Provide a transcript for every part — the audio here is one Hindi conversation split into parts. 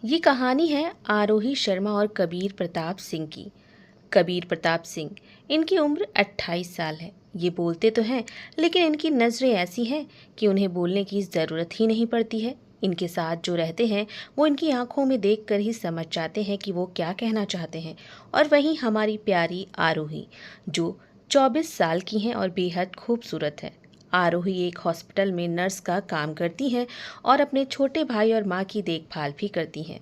ये कहानी है आरोही शर्मा और कबीर प्रताप सिंह की। कबीर प्रताप सिंह, इनकी उम्र 28 साल है। ये बोलते तो हैं, लेकिन इनकी नज़रें ऐसी हैं कि उन्हें बोलने की ज़रूरत ही नहीं पड़ती है। इनके साथ जो रहते हैं वो इनकी आंखों में देखकर ही समझ जाते हैं कि वो क्या कहना चाहते हैं। और वहीं हमारी प्यारी आरोही, जो 24 साल की हैं और बेहद खूबसूरत है। आरोही एक हॉस्पिटल में नर्स का काम करती हैं और अपने छोटे भाई और माँ की देखभाल भी करती हैं।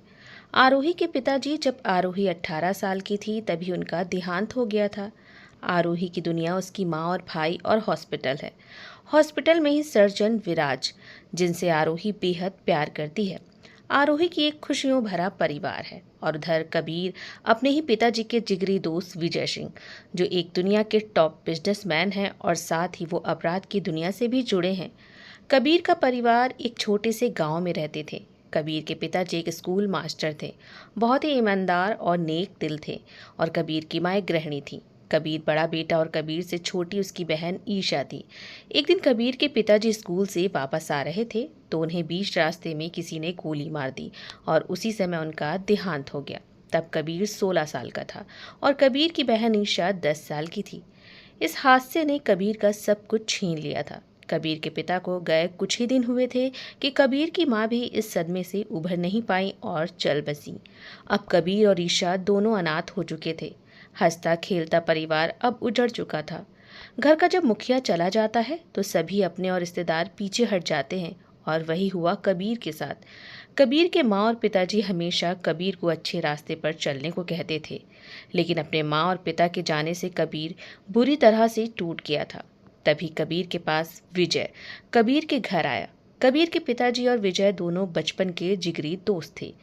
आरोही के पिताजी, जब आरोही 18 साल की थी तभी उनका देहांत हो गया था। आरोही की दुनिया उसकी माँ और भाई और हॉस्पिटल है। हॉस्पिटल में ही सर्जन विराज, जिनसे आरोही बेहद प्यार करती है। आरोही की एक खुशियों भरा परिवार है। और उधर कबीर अपने ही पिताजी के जिगरी दोस्त विजय सिंह, जो एक दुनिया के टॉप बिजनेसमैन हैं और साथ ही वो अपराध की दुनिया से भी जुड़े हैं। कबीर का परिवार एक छोटे से गांव में रहते थे। कबीर के पिताजी एक स्कूल मास्टर थे, बहुत ही ईमानदार और नेक दिल थे। और कबीर की माँ एक गृहिणी थी। कबीर बड़ा बेटा और कबीर से छोटी उसकी बहन ईशा थी। एक दिन कबीर के पिताजी स्कूल से वापस आ रहे थे तो उन्हें बीच रास्ते में किसी ने गोली मार दी और उसी समय उनका देहांत हो गया। तब कबीर 16 साल का था और कबीर की बहन ईशा 10 साल की थी। इस हादसे ने कबीर का सब कुछ छीन लिया था। कबीर के पिता को गए कुछ ही दिन हुए थे कि कबीर की माँ भी इस सदमे से उभर नहीं पाई और चल बसी। अब कबीर और ईशा दोनों अनाथ हो चुके थे। हंसता खेलता परिवार अब उजड़ चुका था। घर का जब मुखिया चला जाता है तो सभी अपने और रिश्तेदार पीछे हट जाते हैं। और वही हुआ कबीर के साथ। कबीर के माँ और पिताजी हमेशा कबीर को अच्छे रास्ते पर चलने को कहते थे, लेकिन अपने माँ और पिता के जाने से कबीर बुरी तरह से टूट गया था। तभी कबीर के पास विजय कबीर के घर आया। कबीर के पिताजी और विजय दोनों बचपन के जिगरी दोस्त थे।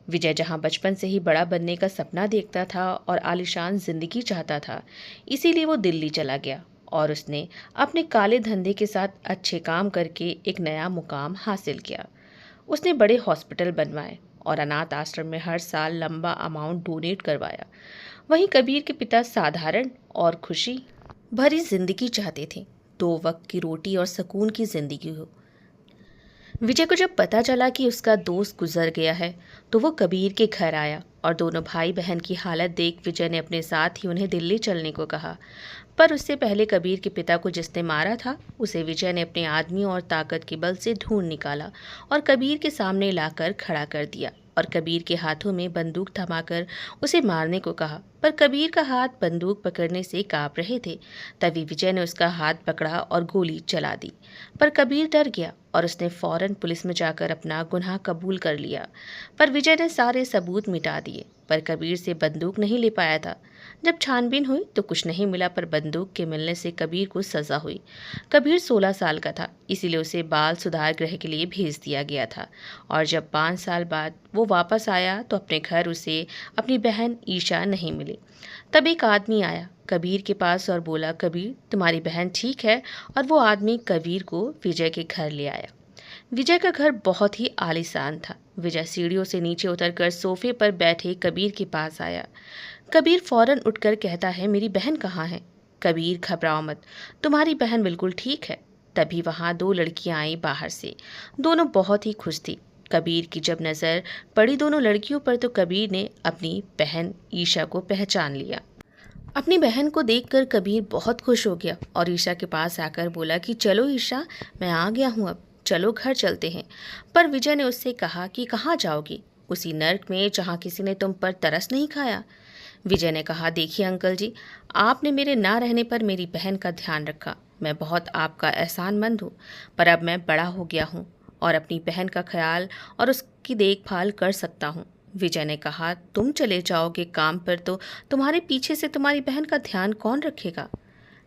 विजय जहां बचपन से ही बड़ा बनने का सपना देखता था और आलीशान जिंदगी चाहता था, इसीलिए वो दिल्ली चला गया और उसने अपने काले धंधे के साथ अच्छे काम करके एक नया मुकाम हासिल किया। उसने बड़े हॉस्पिटल बनवाए और अनाथ आश्रम में हर साल लंबा अमाउंट डोनेट करवाया। वहीं कबीर के पिता साधारण और खुशी भरी जिंदगी चाहते थे, 2 वक्त की रोटी और सुकून की जिंदगी हो। विजय को जब पता चला कि उसका दोस्त गुजर गया है तो वो कबीर के घर आया और दोनों भाई बहन की हालत देख विजय ने अपने साथ ही उन्हें दिल्ली चलने को कहा। पर उससे पहले कबीर के पिता को जिसने मारा था उसे विजय ने अपने आदमियों और ताकत के बल से ढूंढ निकाला और कबीर के सामने लाकर खड़ा कर दिया और कबीर के हाथों में बंदूक थमाकर उसे मारने को कहा। पर कबीर का हाथ बंदूक पकड़ने से कांप रहे थे। तभी विजय ने उसका हाथ पकड़ा और गोली चला दी। पर कबीर डर गया और उसने फौरन पुलिस में जाकर अपना गुनाह कबूल कर लिया। पर विजय ने सारे सबूत मिटा दिए, पर कबीर से बंदूक नहीं ले पाया था। जब छानबीन हुई तो कुछ नहीं मिला, पर बंदूक के मिलने से कबीर को सजा हुई। कबीर 16 साल का था, इसीलिए उसे बाल सुधार गृह के लिए भेज दिया गया था। और जब 5 साल बाद वो वापस आया तो अपने घर उसे अपनी बहन ईशा नहीं मिली। तब एक आदमी आया कबीर के पास और बोला, कबीर तुम्हारी बहन ठीक है। और वो आदमी कबीर को विजय के घर ले आया। विजय का घर बहुत ही आलीशान था। विजय सीढ़ियों से नीचे उतरकर सोफे पर बैठे कबीर के पास आया। कबीर फौरन उठकर कहता है, मेरी बहन कहाँ है? कबीर, घबराओ मत, तुम्हारी बहन बिल्कुल ठीक है। तभी वहां 2 लड़कियां आई बाहर से। दोनों बहुत ही खुश थी। कबीर की जब नज़र पड़ी दोनों लड़कियों पर तो कबीर ने अपनी बहन ईशा को पहचान लिया। अपनी बहन को देखकर कबीर बहुत खुश हो गया और ईशा के पास आकर बोला कि चलो ईशा, मैं आ गया हूँ, अब चलो घर चलते हैं। पर विजय ने उससे कहा कि कहाँ जाओगी? उसी नर्क में जहाँ किसी ने तुम पर तरस नहीं खाया। विजय ने कहा, देखिए अंकल जी, आपने मेरे ना रहने पर मेरी बहन का ध्यान रखा, मैं बहुत आपका एहसानमंद हूँ। पर अब मैं बड़ा हो गया हूँ और अपनी बहन का ख्याल और उसकी देखभाल कर सकता हूँ। विजय ने कहा, तुम चले जाओगे काम पर तो तुम्हारे पीछे से तुम्हारी बहन का ध्यान कौन रखेगा?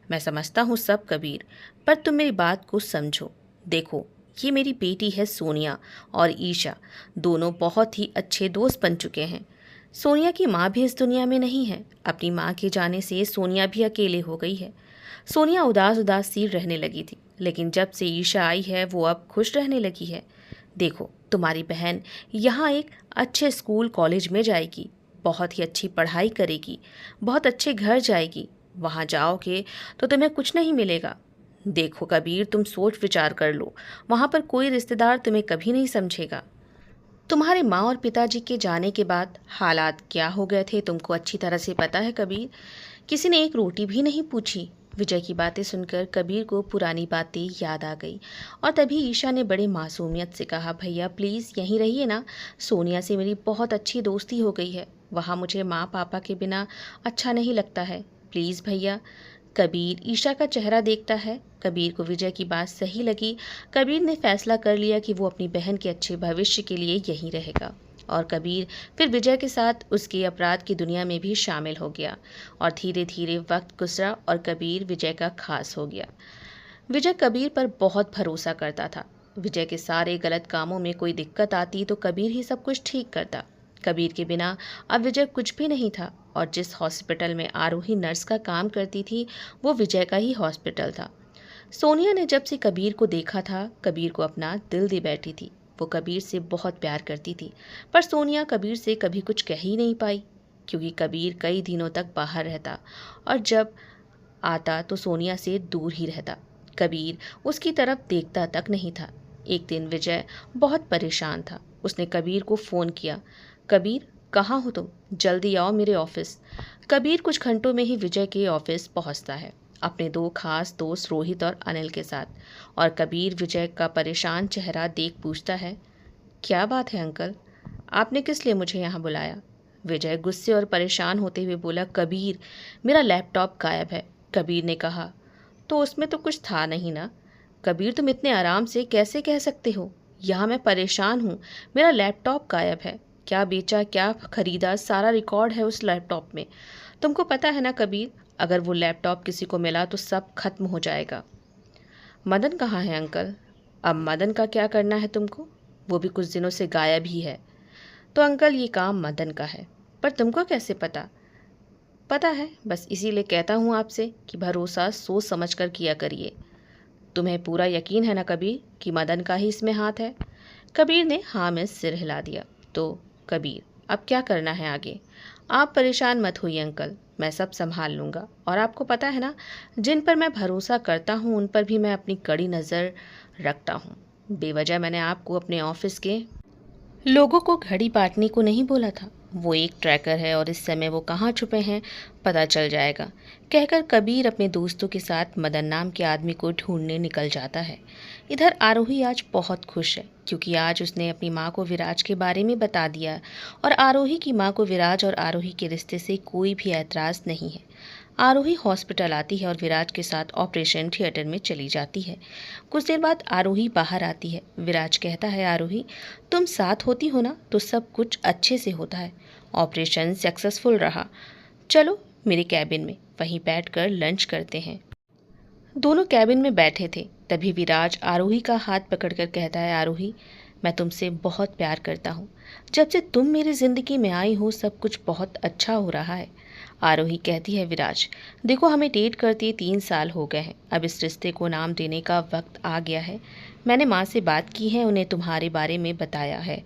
मैं समझता हूँ सब कबीर, पर तुम मेरी बात को समझो। देखो, ये मेरी बेटी है सोनिया और ईशा, दोनों बहुत ही अच्छे दोस्त बन चुके हैं। सोनिया की माँ भी इस दुनिया में नहीं है। अपनी माँ के जाने से सोनिया भी अकेले हो गई है। सोनिया उदास उदास सी रहने लगी थी, लेकिन जब से ईशा आई है वो अब खुश रहने लगी है। देखो, तुम्हारी बहन यहाँ एक अच्छे स्कूल कॉलेज में जाएगी, बहुत ही अच्छी पढ़ाई करेगी, बहुत अच्छे घर जाएगी। वहाँ जाओगे तो तुम्हें कुछ नहीं मिलेगा। देखो कबीर, तुम सोच विचार कर लो, वहाँ पर कोई रिश्तेदार तुम्हें कभी नहीं समझेगा। तुम्हारे माँ और पिताजी के जाने के बाद हालात क्या हो गए थे तुमको अच्छी तरह से पता है कबीर। किसी ने एक रोटी भी नहीं पूछी। विजय की बातें सुनकर कबीर को पुरानी बातें याद आ गई और तभी ईशा ने बड़े मासूमियत से कहा, भैया प्लीज़ यहीं रहिए ना, सोनिया से मेरी बहुत अच्छी दोस्ती हो गई है, वहाँ मुझे माँ पापा के बिना अच्छा नहीं लगता है, प्लीज़ भैया। कबीर ईशा का चेहरा देखता है। कबीर को विजय की बात सही लगी। कबीर ने फैसला कर लिया कि वो अपनी बहन के अच्छे भविष्य के लिए यहीं रहेगा और कबीर फिर विजय के साथ उसके अपराध की दुनिया में भी शामिल हो गया और धीरे धीरे वक्त गुजरा और कबीर विजय का खास हो गया। विजय कबीर पर बहुत भरोसा करता था। विजय के सारे गलत कामों में कोई दिक्कत आती तो कबीर ही सब कुछ ठीक करता। कबीर के बिना अब विजय कुछ भी नहीं था और जिस हॉस्पिटल में आरोही नर्स का काम करती थी वो विजय का ही हॉस्पिटल था। सोनिया ने जब से कबीर को देखा था कबीर को अपना दिल दे बैठी थी। वो कबीर से बहुत प्यार करती थी पर सोनिया कबीर से कभी कुछ कह ही नहीं पाई क्योंकि कबीर कई दिनों तक बाहर रहता और जब आता तो सोनिया से दूर ही रहता। कबीर उसकी तरफ देखता तक नहीं था। एक दिन विजय बहुत परेशान था। उसने कबीर को फ़ोन किया, कबीर कहाँ हो तुम, जल्दी आओ मेरे ऑफिस। कबीर कुछ घंटों में ही विजय के ऑफिस पहुंचता है अपने दो खास दोस्त रोहित और अनिल के साथ और कबीर विजय का परेशान चेहरा देख पूछता है, क्या बात है अंकल, आपने किस लिए मुझे यहाँ बुलाया। विजय गुस्से और परेशान होते हुए बोला, कबीर मेरा लैपटॉप गायब है। कबीर ने कहा, तो उसमें तो कुछ था नहीं ना। कबीर तुम इतने आराम से कैसे कह सकते हो, यहाँ मैं परेशान हूँ, मेरा लैपटॉप गायब है, क्या बेचा क्या खरीदा सारा रिकॉर्ड है उस लैपटॉप में। तुमको पता है ना कबीर, अगर वो लैपटॉप किसी को मिला तो सब खत्म हो जाएगा। मदन कहाँ है अंकल। अब मदन का क्या करना है तुमको, वो भी कुछ दिनों से गायब ही है। तो अंकल ये काम मदन का है, पर तुमको कैसे पता। पता है, बस इसीलिए कहता हूँ आपसे कि भरोसा सोच समझ कर किया करिए। तुम्हें पूरा यकीन है ना कबीर कि मदन का ही इसमें हाथ है। कबीर ने हाँ में सिर हिला दिया। तो कबीर अब क्या करना है आगे। आप परेशान मत होइए अंकल, मैं सब संभाल लूँगा और आपको पता है ना, जिन पर मैं भरोसा करता हूँ उन पर भी मैं अपनी कड़ी नज़र रखता हूँ। बेवजह मैंने आपको अपने ऑफिस के लोगों को घड़ी बांटने को नहीं बोला था। वो एक ट्रैकर है और इस समय वो कहाँ छुपे हैं पता चल जाएगा, कहकर कबीर अपने दोस्तों के साथ मदन नाम के आदमी को ढूंढने निकल जाता है। इधर आरोही आज बहुत खुश है क्योंकि आज उसने अपनी माँ को विराज के बारे में बता दिया और आरोही की माँ को विराज और आरोही के रिश्ते से कोई भी ऐतराज़ नहीं है। आरोही हॉस्पिटल आती है और विराज के साथ ऑपरेशन थिएटर में चली जाती है। कुछ देर बाद आरोही बाहर आती है। विराज कहता है, आरोही तुम साथ होती हो ना तो सब कुछ अच्छे से होता है, ऑपरेशन सक्सेसफुल रहा, चलो मेरे कैबिन में, वहीं बैठकर लंच करते हैं। दोनों कैबिन में बैठे थे तभी विराज आरोही का हाथ पकड़कर कहता है, आरोही मैं तुमसे बहुत प्यार करता हूँ, जब से तुम मेरी ज़िंदगी में आई हो सब कुछ बहुत अच्छा हो रहा है। आरोही कहती है, विराज देखो हमें डेट करते 3 साल हो गए हैं, अब इस रिश्ते को नाम देने का वक्त आ गया है। मैंने माँ से बात की है, उन्हें तुम्हारे बारे में बताया है।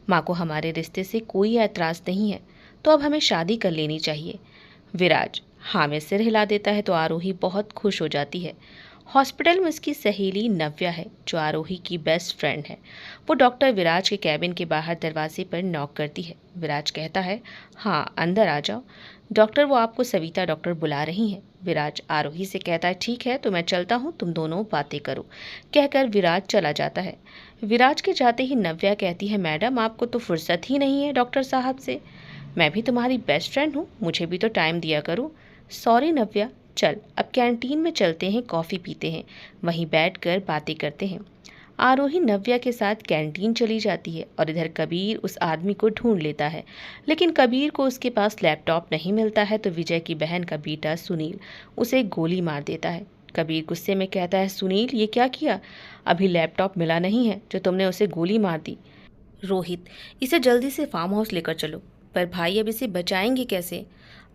माँ को हमारे रिश्ते से कोई ऐतराज़ नहीं है, तो अब हमें शादी कर लेनी चाहिए। विराज हाँ में सिर हिला देता है तो आरोही बहुत खुश हो जाती है। हॉस्पिटल में उसकी सहेली नव्या है जो आरोही की बेस्ट फ्रेंड है। वो डॉक्टर विराज के कैबिन के बाहर दरवाजे पर नॉक करती है। विराज कहता है, हाँ अंदर आ जाओ डॉक्टर, वो आपको सविता डॉक्टर बुला रही हैं। विराज आरोही से कहता है, ठीक है तो मैं चलता हूँ, तुम दोनों बातें करो, कहकर विराज चला जाता है। विराज के जाते ही नव्या कहती है, मैडम आपको तो फुर्सत ही नहीं है डॉक्टर साहब से, मैं भी तुम्हारी बेस्ट फ्रेंड हूँ, मुझे भी तो टाइम दिया करो। सॉरी नव्या, चल अब कैंटीन में चलते हैं, कॉफ़ी पीते हैं, वहीं बैठकर बातें करते हैं। आरोही नव्या के साथ कैंटीन चली जाती है और इधर कबीर उस आदमी को ढूंढ लेता है, लेकिन कबीर को उसके पास लैपटॉप नहीं मिलता है तो विजय की बहन का बेटा सुनील उसे गोली मार देता है। कबीर गुस्से में कहता है, सुनील ये क्या किया, अभी लैपटॉप मिला नहीं है जो तुमने उसे गोली मार दी। रोहित इसे जल्दी से फार्म हाउस लेकर चलो। पर भाई अब इसे बचाएंगे कैसे।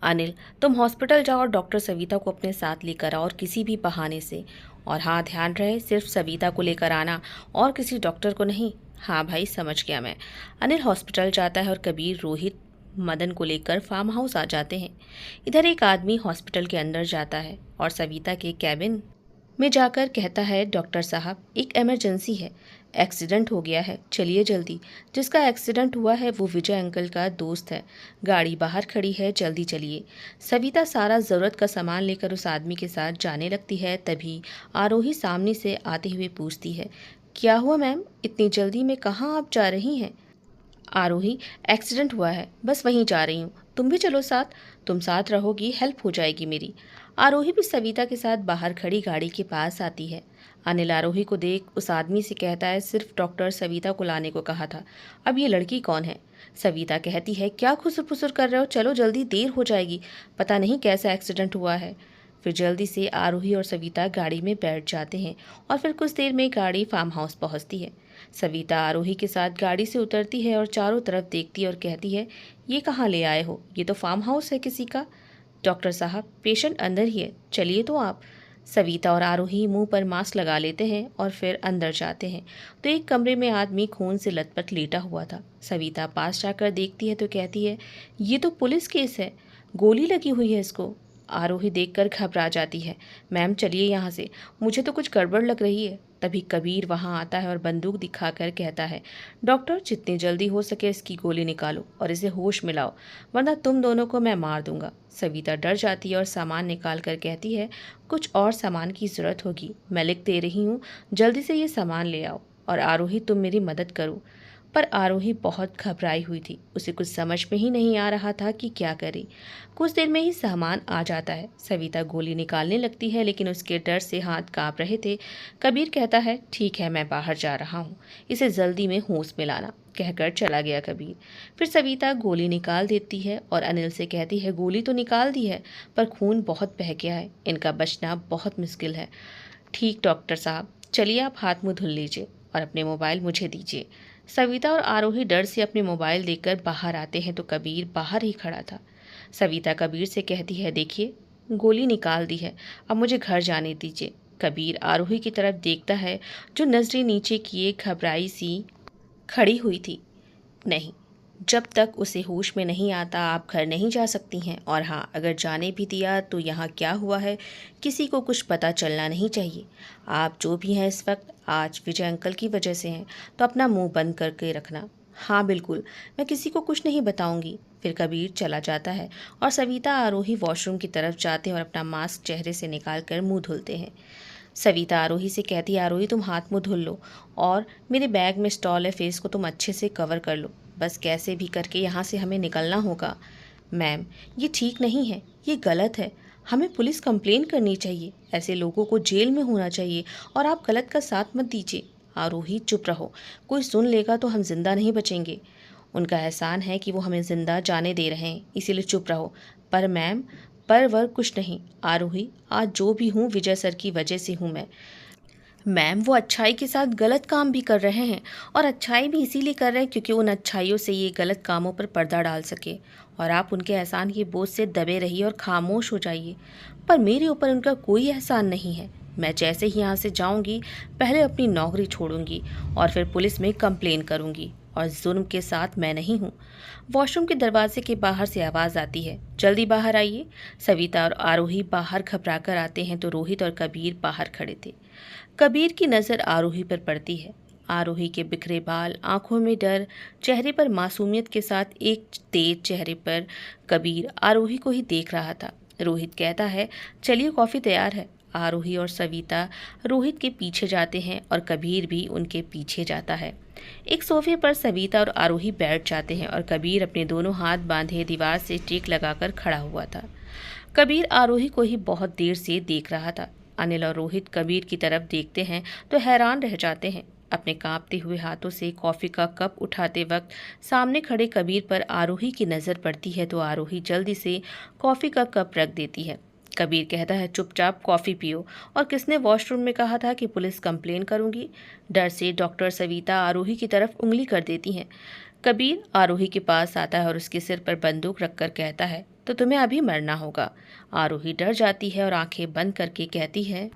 अनिल तुम हॉस्पिटल जाओ और डॉक्टर सविता को अपने साथ लेकर आओ और किसी भी बहाने से, और हाँ ध्यान रहे सिर्फ सविता को लेकर आना और किसी डॉक्टर को नहीं। हाँ भाई समझ गया मैं। अनिल हॉस्पिटल जाता है और कबीर रोहित मदन को लेकर फार्म हाउस आ जाते हैं। इधर एक आदमी हॉस्पिटल के अंदर जाता है और सविता के कैबिन में जाकर कहता है, डॉक्टर साहब एक इमरजेंसी है, एक्सीडेंट हो गया है, चलिए जल्दी। जिसका एक्सीडेंट हुआ है वो विजय अंकल का दोस्त है, गाड़ी बाहर खड़ी है, जल्दी चलिए। सविता सारा ज़रूरत का सामान लेकर उस आदमी के साथ जाने लगती है। तभी आरोही सामने से आते हुए पूछती है, क्या हुआ मैम, इतनी जल्दी में कहाँ आप जा रही हैं? आरोही, एक्सीडेंट हुआ है, बस वहीं जा रही हूँ, तुम भी चलो साथ। तुम साथ रहोगी, हेल्प हो जाएगी मेरी। आरोही भी सविता के साथ बाहर खड़ी गाड़ी के पास आती है। अनिल आरोही को देख उस आदमी से कहता है, सिर्फ डॉक्टर सविता को लाने को कहा था, अब ये लड़की कौन है? सविता कहती है, क्या खुसुर फुसुर कर रहे हो, चलो जल्दी, देर हो जाएगी, पता नहीं कैसा एक्सीडेंट हुआ है। फिर जल्दी से आरोही और सविता गाड़ी में बैठ जाते हैं और फिर कुछ देर में गाड़ी फार्म हाउस पहुंचती है। सविता आरोही के साथ गाड़ी से उतरती है और चारों तरफ देखती है और कहती है, ये कहाँ ले आए हो, ये तो फार्म हाउस है किसी का। डॉक्टर साहब, पेशेंट अंदर ही है, चलिए तो आप। सविता और आरोही मुंह पर मास्क लगा लेते हैं और फिर अंदर जाते हैं तो एक कमरे में आदमी खून से लथपथ लेटा हुआ था। सविता पास जाकर देखती है तो कहती है, ये तो पुलिस केस है, गोली लगी हुई है इसको। आरोही देखकर घबरा जाती है, मैम चलिए यहाँ से, मुझे तो कुछ गड़बड़ लग रही है। तभी कबीर वहाँ आता है और बंदूक दिखाकर कहता है, डॉक्टर जितनी जल्दी हो सके इसकी गोली निकालो और इसे होश में लाओ, वरना तुम दोनों को मैं मार दूंगा। सविता डर जाती है और सामान निकाल कर कहती है, कुछ और सामान की ज़रूरत होगी, मैं लिख दे रही हूँ, जल्दी से ये सामान ले आओ और आरोही तुम मेरी मदद करो। पर आरोही बहुत घबराई हुई थी, उसे कुछ समझ में ही नहीं आ रहा था कि क्या करे। कुछ देर में ही सामान आ जाता है। सविता गोली निकालने लगती है लेकिन उसके डर से हाथ कांप रहे थे। कबीर कहता है, ठीक है मैं बाहर जा रहा हूँ, इसे जल्दी में होश में लाना, कहकर चला गया कबीर। फिर सविता गोली निकाल देती है और अनिल से कहती है, गोली तो निकाल दी है पर खून बहुत बह गया है, इनका बचना बहुत मुश्किल है। ठीक डॉक्टर साहब, चलिए आप हाथ मुँह धुल लीजिए और अपने मोबाइल मुझे दीजिए। सविता और आरोही डर से अपने मोबाइल देकर बाहर आते हैं तो कबीर बाहर ही खड़ा था। सविता कबीर से कहती है, देखिए गोली निकाल दी है, अब मुझे घर जाने दीजिए। कबीर आरोही की तरफ देखता है जो नजरें नीचे किए घबराई सी खड़ी हुई थी। नहीं, जब तक उसे होश में नहीं आता आप घर नहीं जा सकती हैं, और हाँ, अगर जाने भी दिया तो यहाँ क्या हुआ है किसी को कुछ पता चलना नहीं चाहिए। आप जो भी हैं इस वक्त आज विजय अंकल की वजह से हैं, तो अपना मुंह बंद करके रखना। हाँ बिल्कुल, मैं किसी को कुछ नहीं बताऊंगी। फिर कबीर चला जाता है और सविता आरोही वॉशरूम की तरफ जाते हैं और अपना मास्क चेहरे से निकाल कर मुँह धुलते हैं। सविता आरोही से कहती है, आरोही तुम हाथ मुँह धुल लो और मेरे बैग में स्टॉल है, फेस को तुम अच्छे से कवर कर लो, बस कैसे भी करके यहाँ से हमें निकलना होगा। मैम ये ठीक नहीं है, ये गलत है, हमें पुलिस कंप्लेन करनी चाहिए, ऐसे लोगों को जेल में होना चाहिए और आप गलत का साथ मत दीजिए। आरोही चुप रहो, कोई सुन लेगा तो हम जिंदा नहीं बचेंगे। उनका एहसान है कि वो हमें जिंदा जाने दे रहे हैं, इसीलिए चुप रहो। पर मैम, पर वर कुछ नहीं। आरोही, आज जो भी हूँ विजय सर की वजह से हूँ मैं। मैम वो अच्छाई के साथ गलत काम भी कर रहे हैं और अच्छाई भी इसीलिए कर रहे हैं क्योंकि उन अच्छाइयों से ये गलत कामों पर पर्दा डाल सके, और आप उनके एहसान के बोझ से दबे रहिए और खामोश हो जाइए। पर मेरे ऊपर उनका कोई एहसान नहीं है। मैं जैसे ही यहाँ से जाऊँगी पहले अपनी नौकरी छोड़ूंगी और फिर पुलिस में कंप्लेन करूँगी, और जुल्म के साथ मैं नहीं हूँ। वॉशरूम के दरवाजे के बाहर से आवाज़ आती है, जल्दी बाहर आइए। सविता और आरोही बाहर घबरा कर आते हैं तो रोहित और कबीर बाहर खड़े थे। कबीर की नज़र आरोही पर पड़ती है। आरोही के बिखरे बाल, आंखों में डर, चेहरे पर मासूमियत के साथ एक तेज चेहरे पर कबीर आरोही को ही देख रहा था। रोहित कहता है, चलिए कॉफ़ी तैयार है। आरोही और सविता रोहित के पीछे जाते हैं और कबीर भी उनके पीछे जाता है। एक सोफे पर सविता और आरोही बैठ जाते हैं और कबीर अपने दोनों हाथ बांधे दीवार से टेक लगाकर खड़ा हुआ था। कबीर आरोही को ही बहुत देर से देख रहा था। अनिल और रोहित कबीर की तरफ देखते हैं तो हैरान रह जाते हैं। अपने कांपते हुए हाथों से कॉफ़ी का कप उठाते वक्त सामने खड़े कबीर पर आरोही की नज़र पड़ती है तो आरोही जल्दी से कॉफ़ी का कप रख देती है। कबीर कहता है, चुपचाप कॉफ़ी पियो, और किसने वॉशरूम में कहा था कि पुलिस कंप्लेन करूंगी? डर से डॉक्टर सविता आरोही की तरफ उंगली कर देती हैं। कबीर आरोही के पास आता है और उसके सिर पर बंदूक रखकर कहता है, तो तुम्हें अभी मरना होगा। आरोही डर जाती है और आंखें बंद करके कहती है,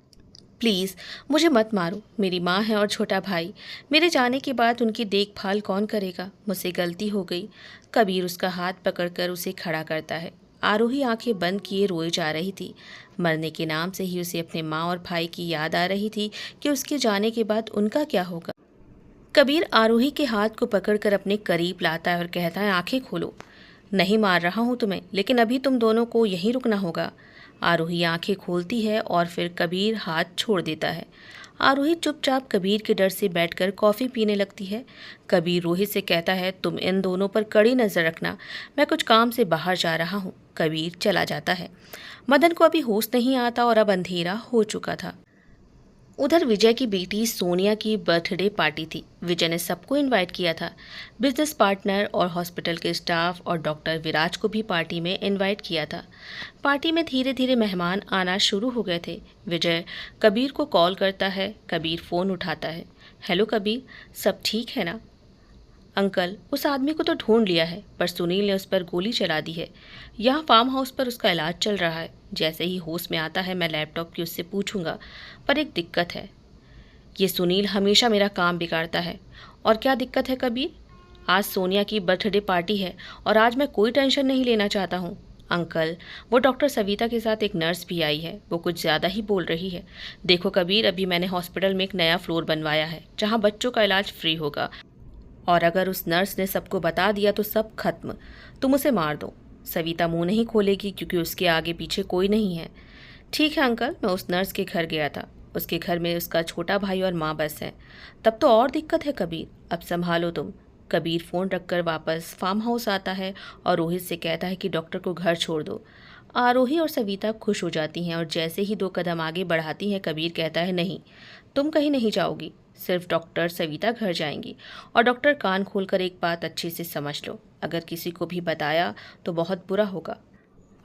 प्लीज़ मुझे मत मारो, मेरी माँ है और छोटा भाई, मेरे जाने के बाद उनकी देखभाल कौन करेगा? मुझसे गलती हो गई। कबीर उसका हाथ पकड़कर उसे खड़ा करता है। आरोही आंखें बंद किए रोए जा रही थी। मरने के नाम से ही उसे अपने माँ और भाई की याद आ रही थी कि उसके जाने के बाद उनका क्या होगा। कबीर आरोही के हाथ को पकड़कर अपने करीब लाता है और कहता है, आंखें खोलो। नहीं मार रहा हूँ तुम्हें, लेकिन अभी तुम दोनों को यहीं रुकना होगा। आरोही आंखें खोलती है और फिर कबीर हाथ छोड़ देता है। आरोही चुपचाप कबीर के डर से बैठकर कॉफ़ी पीने लगती है। कबीर रोहित से कहता है, तुम इन दोनों पर कड़ी नज़र रखना, मैं कुछ काम से बाहर जा रहा हूँ। कबीर चला जाता है। मदन को अभी होश नहीं आता और अब अंधेरा हो चुका था। उधर विजय की बेटी सोनिया की बर्थडे पार्टी थी। विजय ने सबको इनवाइट किया था। बिजनेस पार्टनर और हॉस्पिटल के स्टाफ और डॉक्टर विराज को भी पार्टी में इनवाइट किया था। पार्टी में धीरे धीरे मेहमान आना शुरू हो गए थे। विजय कबीर को कॉल करता है। कबीर फ़ोन उठाता है। हेलो कबीर, सब ठीक है ना? अंकल, उस आदमी को तो ढूंढ लिया है, पर सुनील ने उस पर गोली चला दी है। यहाँ फार्म हाउस पर उसका इलाज चल रहा है। जैसे ही होश में आता है मैं लैपटॉप की उससे पूछूंगा, पर एक दिक्कत है। ये सुनील हमेशा मेरा काम बिगाड़ता है। और क्या दिक्कत है कबीर? आज सोनिया की बर्थडे पार्टी है और आज मैं कोई टेंशन नहीं लेना चाहता हूँ। अंकल, वो डॉक्टर सविता के साथ एक नर्स भी आई है, वो कुछ ज़्यादा ही बोल रही है। देखो कबीर, अभी मैंने हॉस्पिटल में एक नया फ्लोर बनवाया है जहाँ बच्चों का इलाज फ्री होगा, और अगर उस नर्स ने सबको बता दिया तो सब खत्म। तुम उसे मार दो। सविता मुंह नहीं खोलेगी क्योंकि उसके आगे पीछे कोई नहीं है। ठीक है अंकल, मैं उस नर्स के घर गया था। उसके घर में उसका छोटा भाई और माँ बस है। तब तो और दिक्कत है कबीर, अब संभालो तुम। कबीर फ़ोन रखकर वापस फार्म हाउस आता है और रोहित से कहता है कि डॉक्टर को घर छोड़ दो। आरोही और सविता खुश हो जाती हैं और जैसे ही 2 कदम आगे बढ़ाती हैं कबीर कहता है, नहीं, तुम कहीं नहीं जाओगी, सिर्फ डॉक्टर सविता घर जाएंगी। और डॉक्टर, कान खोलकर एक बात अच्छे से समझ लो, अगर किसी को भी बताया तो बहुत बुरा होगा,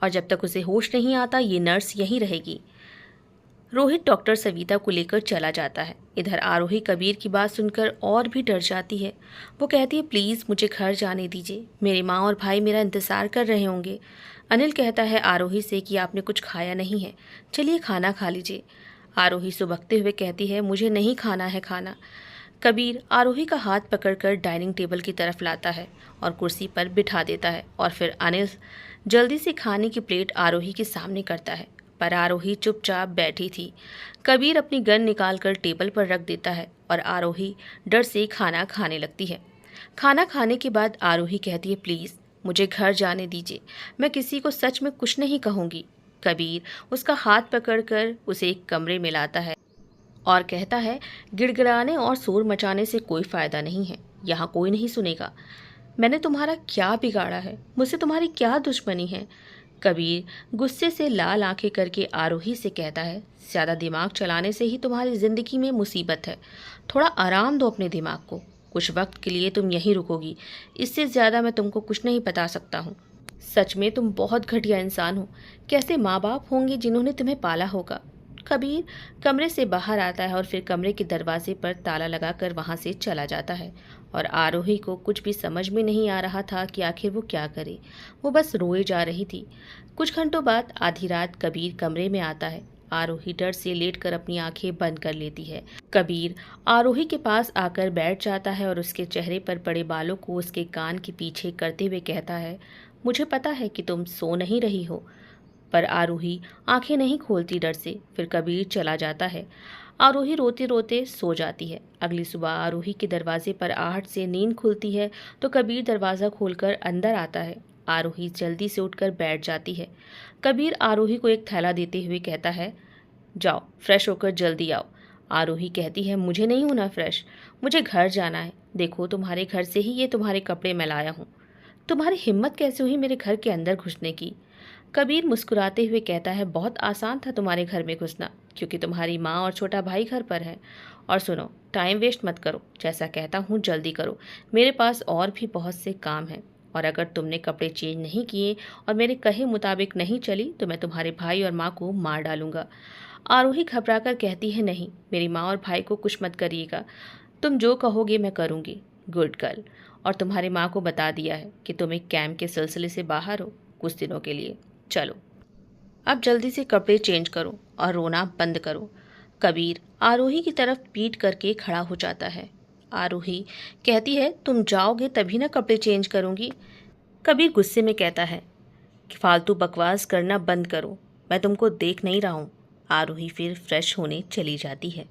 और जब तक उसे होश नहीं आता ये नर्स यहीं रहेगी। रोहित डॉक्टर सविता को लेकर चला जाता है। इधर आरोही कबीर की बात सुनकर और भी डर जाती है। वो कहती है, प्लीज़ मुझे घर जाने दीजिए, मेरी माँ और भाई मेरा इंतज़ार कर रहे होंगे। अनिल कहता है आरोही से कि आपने कुछ खाया नहीं है, चलिए खाना खा लीजिए। आरोही सुबकते हुए कहती है, मुझे नहीं खाना है खाना। कबीर आरोही का हाथ पकड़कर डाइनिंग टेबल की तरफ लाता है और कुर्सी पर बिठा देता है, और फिर अनिल जल्दी से खाने की प्लेट आरोही के सामने करता है, पर आरोही चुपचाप बैठी थी। कबीर अपनी गन निकालकर टेबल पर रख देता है और आरोही डर से खाना खाने लगती है। खाना खाने के बाद आरोही कहती है, प्लीज़ मुझे घर जाने दीजिए, मैं किसी को सच में कुछ नहीं कहूँगी। कबीर उसका हाथ पकड़कर उसे एक कमरे में लाता है और कहता है, गिड़गिड़ाने और शोर मचाने से कोई फ़ायदा नहीं है, यहाँ कोई नहीं सुनेगा। मैंने तुम्हारा क्या बिगाड़ा है? मुझसे तुम्हारी क्या दुश्मनी है? कबीर गुस्से से लाल आंखें करके आरोही से कहता है, ज़्यादा दिमाग चलाने से ही तुम्हारी ज़िंदगी में मुसीबत है। थोड़ा आराम दो अपने दिमाग को। कुछ वक्त के लिए तुम यहीं रुकोगी, इससे ज़्यादा मैं तुमको कुछ नहीं बता सकता हूँ। सच में तुम बहुत घटिया इंसान हो। कैसे माँ बाप होंगे जिन्होंने तुम्हें पाला होगा? कबीर कमरे से बाहर आता है और फिर कमरे के दरवाजे पर ताला लगाकर वहाँ से चला जाता है, और आरोही को कुछ भी समझ में नहीं आ रहा था कि आखिर वो क्या करे। वो बस रोए जा रही थी। कुछ घंटों बाद आधी रात कबीर कमरे में आता है। आरोही डर से लेटकर अपनी आंखें बंद कर लेती है। कबीर आरोही के पास आकर बैठ जाता है और उसके चेहरे पर पड़े बालों को उसके कान के पीछे करते हुए कहता है, मुझे पता है कि तुम सो नहीं रही हो। पर आरोही आंखें नहीं खोलती डर से। फिर कबीर चला जाता है। आरोही रोते रोते सो जाती है। अगली सुबह आरोही के दरवाजे पर आहट से नींद खुलती है तो कबीर दरवाज़ा खोलकर अंदर आता है। आरोही जल्दी से उठकर बैठ जाती है। कबीर आरोही को एक थैला देते हुए कहता है, जाओ फ्रेश होकर जल्दी आओ। आरोही कहती है, मुझे नहीं होना फ्रेश, मुझे घर जाना है। देखो तुम्हारे घर से ही ये तुम्हारे कपड़े मैं लाया हूँ। तुम्हारी हिम्मत कैसे हुई मेरे घर के अंदर घुसने की? कबीर मुस्कुराते हुए कहता है, बहुत आसान था तुम्हारे घर में घुसना, क्योंकि तुम्हारी माँ और छोटा भाई घर पर है। और सुनो, टाइम वेस्ट मत करो, जैसा कहता हूँ जल्दी करो, मेरे पास और भी बहुत से काम हैं। और अगर तुमने कपड़े चेंज नहीं किए और मेरे कहे मुताबिक नहीं चली तो मैं तुम्हारे भाई और माँ को मार डालूंगा। आरोही घबराकर कहती है, नहीं, मेरी माँ और भाई को कुछ मत करिएगा, तुम जो कहोगे मैं करूँगी। Good girl. और तुम्हारी माँ को बता दिया है कि तुम एक कैंप के सिलसिले से बाहर हो कुछ दिनों के लिए। चलो अब जल्दी से कपड़े चेंज करो और रोना बंद करो। कबीर आरोही की तरफ पीट करके खड़ा हो जाता है। आरोही कहती है, तुम जाओगे तभी ना कपड़े चेंज करूँगी। कबीर गुस्से में कहता है कि फालतू बकवास करना बंद करो, मैं तुमको देख नहीं रहा हूँ। आरोही फिर फ्रेश होने चली जाती है।